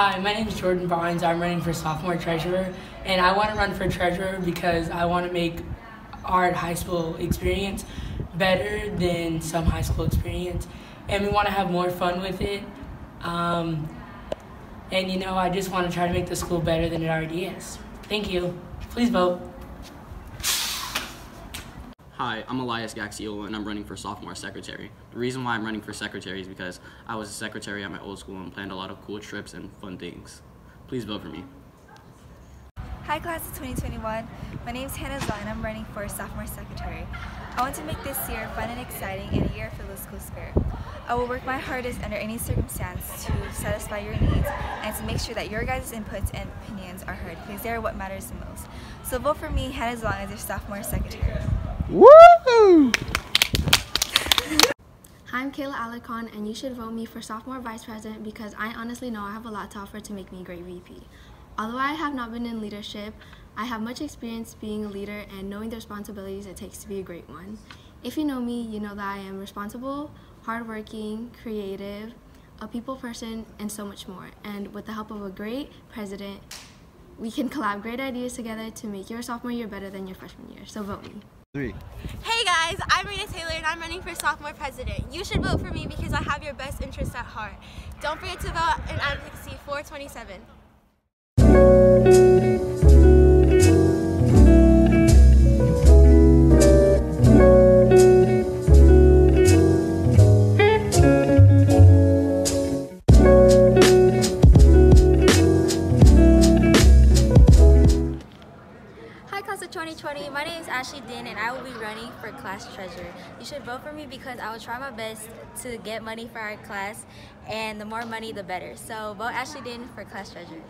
Hi, my name is Jordan Barnes. I'm running for sophomore treasurer, and I want to run for treasurer because I want to make our high school experience better than some high school experience, and we want to have more fun with it. And I just want to try to make the school better than it already is. Thank you. Please vote. Hi, I'm Elias Gaxiola, and I'm running for sophomore secretary. The reason why I'm running for secretary is because I was a secretary at my old school and planned a lot of cool trips and fun things. Please vote for me. Hi class of 2021, my name is Zhuang and I'm running for sophomore secretary. I want to make this year fun and exciting and a year filled with school spirit. I will work my hardest under any circumstance to satisfy your needs and to make sure that your guys' inputs and opinions are heard because they are what matters the most. So vote for me, Zhuang, as your sophomore secretary. Woo! Hi, I'm Kayla Alarcon, and you should vote me for sophomore vice president because I honestly know I have a lot to offer to make me a great VP. Although I have not been in leadership, I have much experience being a leader and knowing the responsibilities it takes to be a great one. If you know me, you know that I am responsible, hardworking, creative, a people person, and so much more. And with the help of a great president, we can collab great ideas together to make your sophomore year better than your freshman year. So vote me. 3. Hey guys, I'm Rena Taylor and I'm running for sophomore president. You should vote for me because I have your best interests at heart. Don't forget to vote in advocacy 427. Hi class of 2020, my name is Ashley Din and I will be running for class treasurer. You should vote for me because I will try my best to get money for our class, and the more money the better. So vote Ashley Din for class treasurer.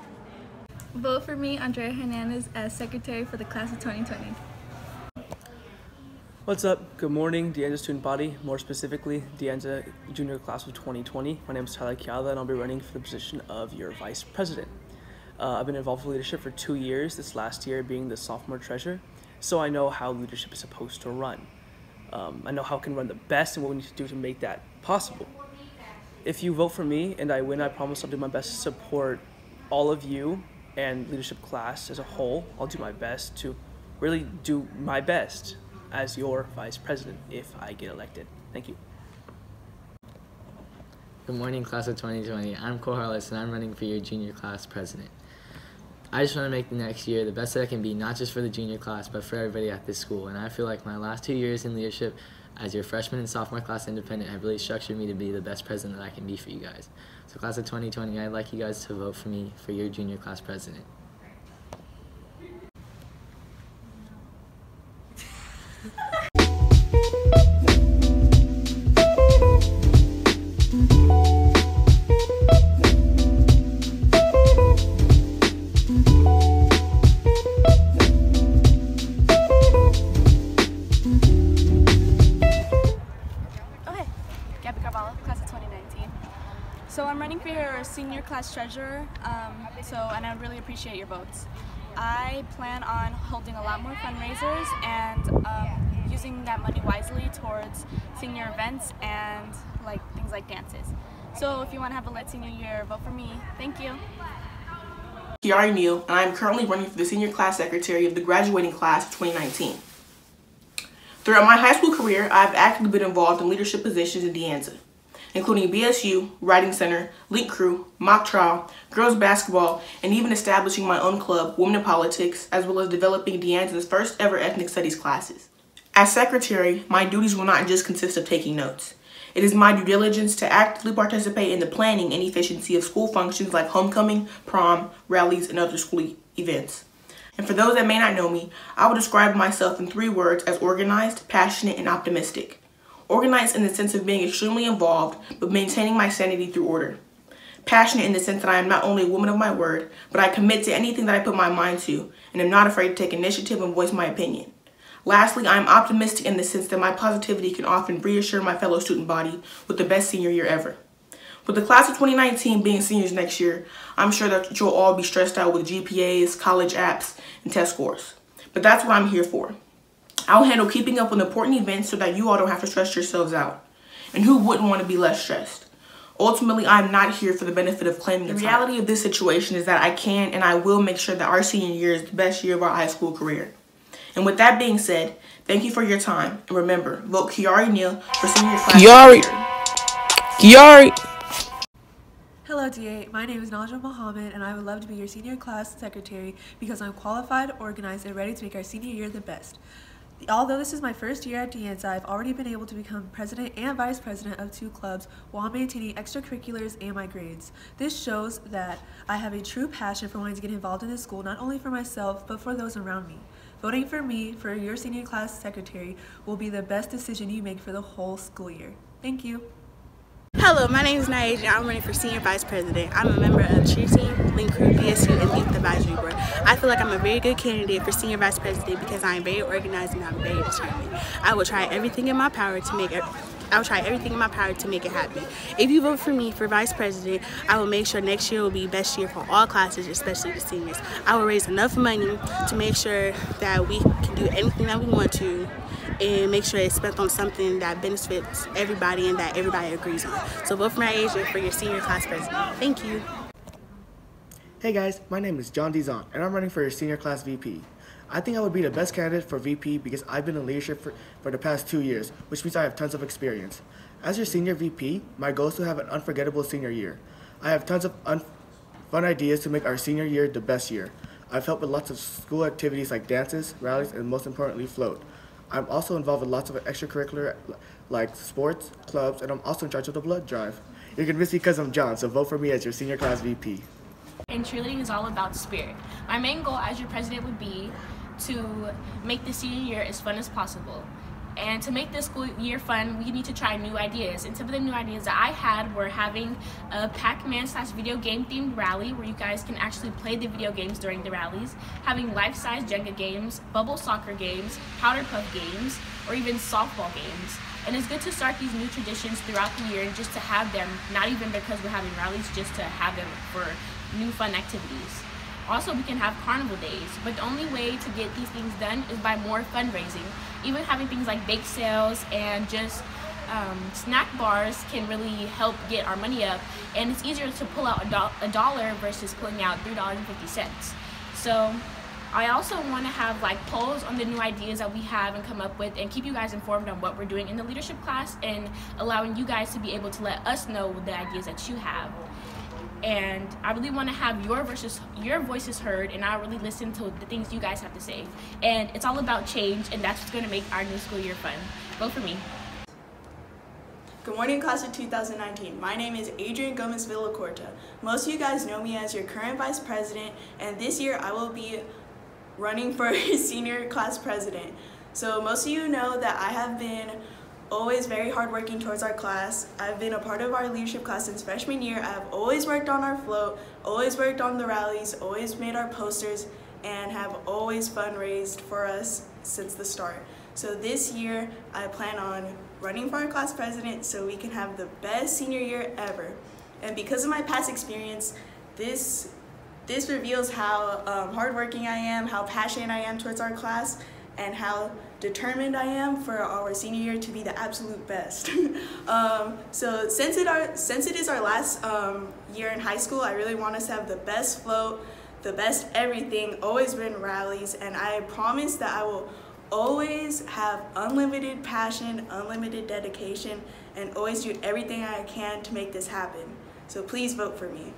Vote for me, Andrea Hernandez, as secretary for the class of 2020. What's up? Good morning, the Anza student body, more specifically, the Anza junior class of 2020. My name is Kayla and I'll be running for the position of your vice president. I've been involved with leadership for 2 years, this last year being the sophomore treasurer, so I know how leadership is supposed to run. I know how it can run the best and what we need to do to make that possible. If you vote for me and I win, I promise I'll do my best to support all of you and leadership class as a whole. I'll do my best to really do my best as your vice president if I get elected. Thank you. Good morning, class of 2020. I'm Harless and I'm running for your junior class president. I just want to make the next year the best that I can be, not just for the junior class, but for everybody at this school. And I feel like my last 2 years in leadership as your freshman and sophomore class independent have really structured me to be the best president that I can be for you guys. So class of 2020, I'd like you guys to vote for me for your junior class president. Gabi, Carvalho, class of 2019. So I'm running for your senior class treasurer, and I would really appreciate your votes. I plan on holding a lot more fundraisers and using that money wisely towards senior events and things like dances. So if you want to have a lit senior year, vote for me. Thank you. Kiara, and I am currently running for the senior class secretary of the graduating class of 2019. Throughout my high school career, I've actively been involved in leadership positions in Anza, including BSU, Writing Center, Link Crew, Mock Trial, Girls Basketball, and even establishing my own club, Women in Politics, as well as developing Anza's first ever ethnic studies classes. As secretary, my duties will not just consist of taking notes. It is my due diligence to actively participate in the planning and efficiency of school functions like homecoming, prom, rallies, and other school events. And for those that may not know me, I would describe myself in 3 words as organized, passionate, and optimistic. Organized in the sense of being extremely involved, but maintaining my sanity through order. Passionate in the sense that I am not only a woman of my word, but I commit to anything that I put my mind to, and am not afraid to take initiative and voice my opinion. Lastly, I am optimistic in the sense that my positivity can often reassure my fellow student body with the best senior year ever. With the class of 2019 being seniors next year, I'm sure that you'll all be stressed out with GPAs, college apps, and test scores. But that's what I'm here for. I'll handle keeping up with important events so that you all don't have to stress yourselves out. And who wouldn't want to be less stressed? Ultimately, I'm not here for the benefit of claiming the reality of this situation is that I can and I will make sure that our senior year is the best year of our high school career. And with that being said, thank you for your time. And remember, vote Kiara Neal for senior class. Kiara. Hello D8, my name is Naja Mohammed and I would love to be your senior class secretary because I'm qualified, organized, and ready to make our senior year the best. Although this is my first year at Anza, I've already been able to become president and vice president of 2 clubs while maintaining extracurriculars and my grades. This shows that I have a true passion for wanting to get involved in this school, not only for myself, but for those around me. Voting for me for your senior class secretary will be the best decision you make for the whole school year. Thank you. Hello, my name is Nyasia. I'm running for Senior Vice President. I'm a member of Cheer Team, Link Crew, BSU, and Youth Advisory Board. I feel like I'm a very good candidate for Senior Vice President because I am very organized and I'm very determined. I will try everything in my power to make it happen. If you vote for me for Vice President, I will make sure next year will be the best year for all classes, especially the seniors. I will raise enough money to make sure that we can do anything that we want to and make sure it's spent on something that benefits everybody and that everybody agrees on. So vote for my agent for your senior class president. Thank you. Hey guys, my name is John Dizon and I'm running for your senior class VP. I think I would be the best candidate for VP because I've been in leadership for the past 2 years, which means I have tons of experience. As your senior VP, my goal is to have an unforgettable senior year. I have tons of fun ideas to make our senior year the best year. I've helped with lots of school activities like dances, rallies, and most importantly, float. I'm also involved with lots of extracurricular like sports, clubs, and I'm also in charge of the blood drive. You're convinced because I'm John, so vote for me as your senior class VP. And cheerleading is all about spirit. My main goal as your president would be to make the senior year as fun as possible. And to make this school year fun, we need to try new ideas. And some of the new ideas that I had were having a Pac-Man / video game themed rally where you guys can actually play the video games during the rallies, having life-size Jenga games, bubble soccer games, powder puff games, or even softball games. And it's good to start these new traditions throughout the year and just to have them, not even because we're having rallies, just to have them for new fun activities. Also, we can have carnival days, but the only way to get these things done is by more fundraising. Even having things like bake sales and just snack bars can really help get our money up, and it's easier to pull out a dollar versus pulling out $3.50. So I also want to have like polls on the new ideas that we have and come up with and keep you guys informed on what we're doing in the leadership class and allowing you guys to be able to let us know the ideas that you have. And I really want to have your voices heard, and I really listen to the things you guys have to say. And it's all about change, and that's what's going to make our new school year fun. Vote for me. Good morning, class of 2019. My name is Adrienne Villacorta. Most of you guys know me as your current vice president, and this year I will be running for senior class president. So most of you know that I have been always very hardworking towards our class. I've been a part of our leadership class since freshman year. I've always worked on our float, always worked on the rallies, always made our posters, and have always fundraised for us since the start. So this year, I plan on running for our class president so we can have the best senior year ever. And because of my past experience, this reveals how hardworking I am, how passionate I am towards our class, and how determined I am for our senior year to be the absolute best. So since it is our last year in high school, I really want us to have the best float, the best everything, always win rallies, and I promise that I will always have unlimited passion, unlimited dedication, and always do everything I can to make this happen. So please vote for me.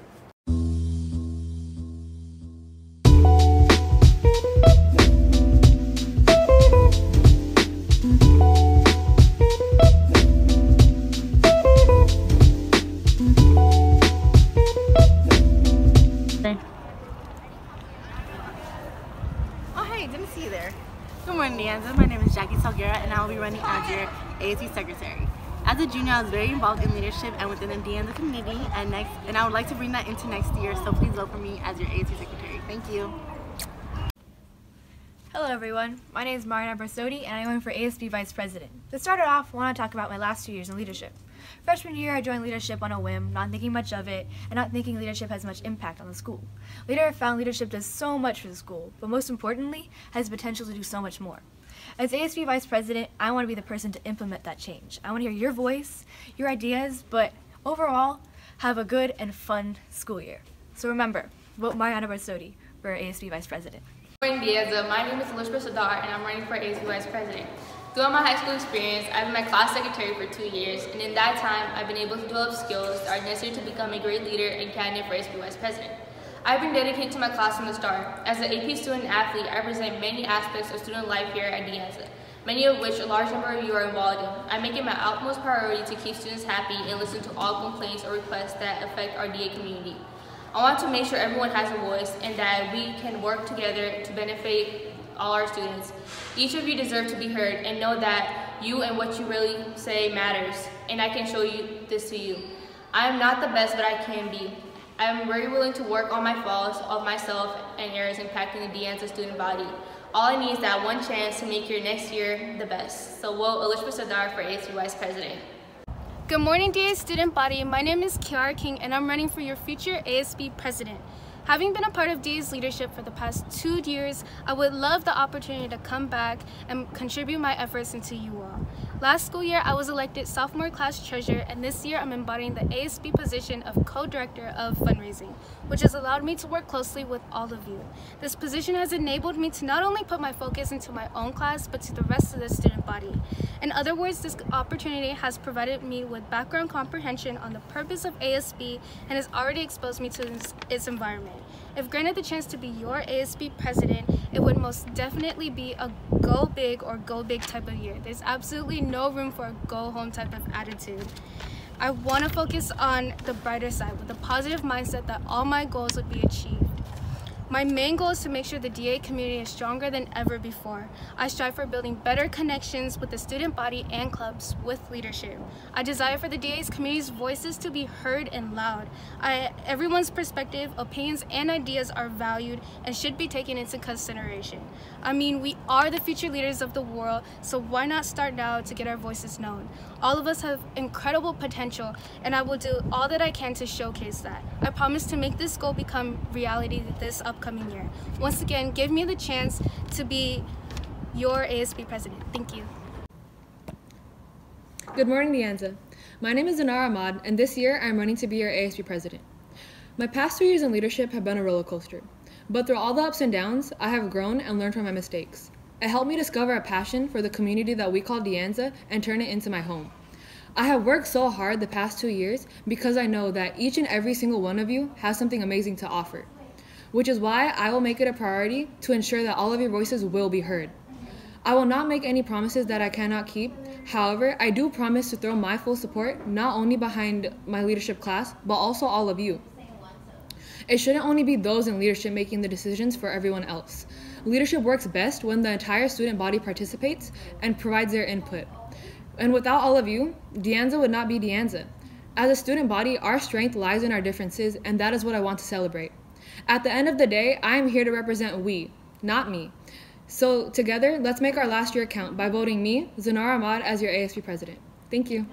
My name is and I will be running as your ASB secretary. As a junior, I was very involved in leadership and within the Anza community, and I would like to bring that into next year, so please vote for me as your ASB secretary. Thank you. Hello everyone, my name is Mariana Barsotti and I'm running for ASB Vice President. To start it off, I want to talk about my last 2 years in leadership. Freshman year, I joined leadership on a whim, not thinking much of it, and not thinking leadership has much impact on the school. Later, I found leadership does so much for the school, but most importantly, has the potential to do so much more. As ASB Vice President, I want to be the person to implement that change. I want to hear your voice, your ideas, but overall, have a good and fun school year. So remember, vote Mariana Barsotti for ASB Vice President. Good morning, Anza. My name is Elias Gaxiola, and I'm running for ASB Vice President. Throughout my high school experience, I've been my class secretary for 2 years, and in that time, I've been able to develop skills that are necessary to become a great leader and candidate for ASB Vice President. I've been dedicated to my class from the start. As an AP student and athlete, I represent many aspects of student life here at Anza, many of which a large number of you are involved in. I make it my utmost priority to keep students happy and listen to all complaints or requests that affect our DA community. I want to make sure everyone has a voice and that we can work together to benefit all our students. Each of you deserve to be heard and know that you and what you really say matters, and I can show you this to you. I am not the best, but I can be. I am very willing to work on my flaws of myself and errors impacting the Anza student body. All I need is that one chance to make your next year the best. So vote Elias Gaxiola for ASB Vice President. Good morning, DA student body. My name is Kiara King, and I'm running for your future ASB President. Having been a part of DA's leadership for the past 2 years, I would love the opportunity to come back and contribute my efforts into you all. Last school year, I was elected sophomore class treasurer, and this year I'm embodying the ASB position of co-director of fundraising, which has allowed me to work closely with all of you. This position has enabled me to not only put my focus into my own class, but to the rest of the student body. In other words, this opportunity has provided me with background comprehension on the purpose of ASB and has already exposed me to its environment. If granted the chance to be your ASB president, it would most definitely be a go big or go big type of year. There's absolutely no room for a go home type of attitude. I want to focus on the brighter side with a positive mindset that all my goals would be achieved. My main goal is to make sure the DA community is stronger than ever before. I strive for building better connections with the student body and clubs with leadership. I desire for the DA's community's voices to be heard and loud. Everyone's perspective, opinions, and ideas are valued and should be taken into consideration. I mean, we are the future leaders of the world, so why not start now to get our voices known? All of us have incredible potential, and I will do all that I can to showcase that. I promise to make this goal become reality this upcoming year. Once again, give me the chance to be your ASB president. Thank you. Good morning, Anza. My name is Zainara Ahmad, and this year I'm running to be your ASB president. My past 3 years in leadership have been a roller coaster, but through all the ups and downs, I have grown and learned from my mistakes. It helped me discover a passion for the community that we call Anza and turn it into my home. I have worked so hard the past 2 years because I know that each and every single one of you has something amazing to offer, which is why I will make it a priority to ensure that all of your voices will be heard. I will not make any promises that I cannot keep. However, I do promise to throw my full support not only behind my leadership class, but also all of you. It shouldn't only be those in leadership making the decisions for everyone else. Leadership works best when the entire student body participates and provides their input. And without all of you, Anza would not be Anza. As a student body, our strength lies in our differences, and that is what I want to celebrate. At the end of the day, I am here to represent we, not me. So together, let's make our last year count by voting me, Zainara Ahmad, as your ASB president. Thank you.